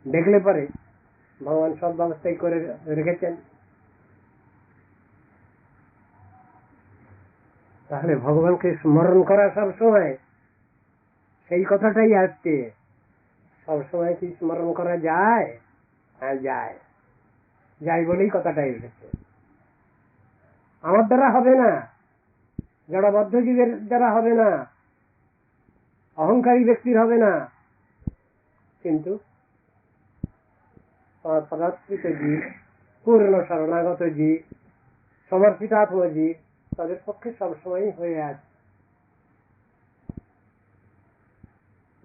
দেখলে পরে ভগবান সব ব্যবস্থাই করে রেখেছেন। তাহলে ভগবানকে স্মরণ করা সব সময়, সেই কথাটাই আসছে। সবসময় কি স্মরণ করা যায়? হ্যাঁ, যায়। যাই বলেই কথাটা এসেছে। আমার দ্বারা হবে না, জড়বদ্ধ জীবের দ্বারা হবে না, অহংকারী ব্যক্তির হবে না, কিন্তু পদার্থিত জীব, পূর্ণ শরণাগত জীব, সমর্পিতাত্ম জীব, তাদের পক্ষে সবসময় হয়ে আছে।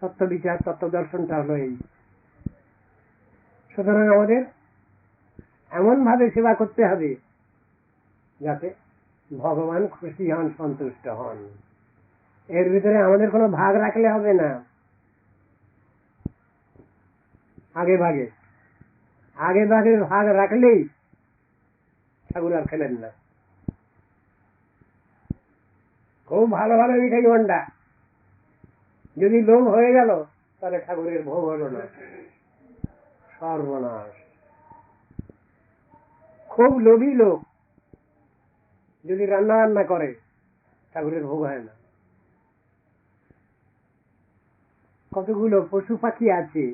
তত্ত্ব বিচার, তত্ত্ব দর্শনটা হলো এই। সুতরাং আমাদের এমন ভাবে সেবা করতে হবে যাতে ভগবান খুশি হন, সন্তুষ্ট হন। এর ভিতরে আমাদের কোনো ভাগ রাখলে হবে না। আগে ভাগে ভাগ রাখলেই ঠাকুর আর খেলেন না। খুব ভালো ভালো মিঠাই ভান্ডা, যদি লোভ হয়ে গেল, তাহলে ঠাকুরের ভোগ হলো না, সর্বনাশ। খুব লোভী লোক যদি রান্না করে, ঠাকুরের ভোগ হয় না। কতগুলো পশু পাখি আছে,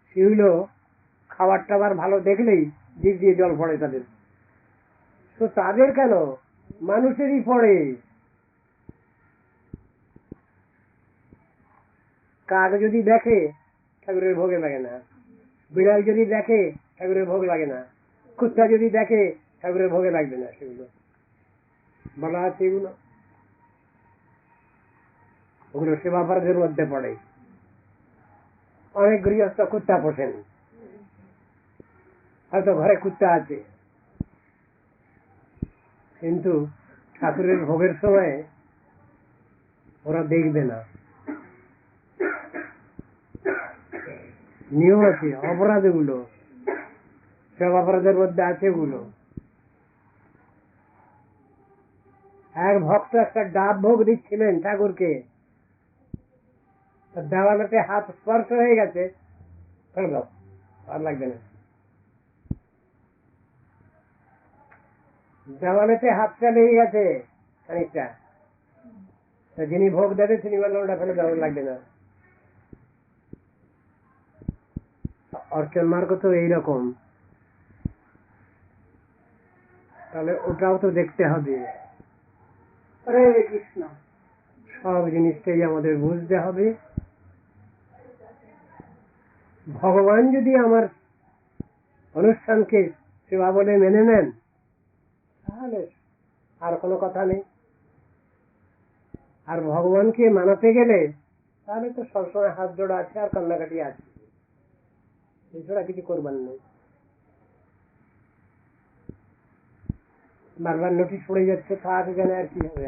সেগুলো খাবার টাবার ভালো দেখলেই জিভ দিয়ে জল পড়ে তাদের। তো তাদের কেন, মানুষেরই পড়ে। কাক যদি দেখে, ঠাকুরের ভোগে লাগে না। বিড়াল যদি দেখে, ঠাকুরের ভোগ লাগে না। কুত্তা যদি দেখে, ঠাকুরের ভোগে লাগবে না। সেগুলো বলা আছে, ওগুলো সেবাপরাধের মধ্যে পড়ে। অনেক গৃহস্থ কুত্তা পোষেন, হয়তো ঘরে কুত্তা আছে, কিন্তু ঠাকুরের ভোগের সময় ওরা দেখবে না। নিয়ম আছে, অপরাধ এগুলো, সেবাপরাধের মধ্যে আছে এগুলো। এক ভক্ত একটা ডাব ভোগ দিচ্ছিলেন ঠাকুরকে, দেওয়ালেতে হাত স্পর্শ হয়ে গেছে, ফেলে দাও, আর লাগবে না। দেওয়ালেতে হাতটা লেগে গেছে খানিকটা, যিনি ভোগ দেবে তিনি বললেন ওটা ফেলে দাও, লাগবে না। অর্চন মার্গ তো এইরকম, তাহলে ওটাও তো দেখতে হবে। হরে কৃষ্ণ। সব জিনিসটাই আমাদের বুঝতে হবে। ভগবান যদি আমার অনুষ্ঠানকে সেবা বলে মেনে নেন, তাহলে আর কোনো কথা নেই। আর ভগবানকে মানাতে গেলে তাহলে তো সবসময় হাত জোড়া আছে আর কান্নাকাটি আছে, এছাড়া কিছু করবার নেই। বারবার নোটিশ পড়ে যাচ্ছে, থাক এখানে, আর কি হবে।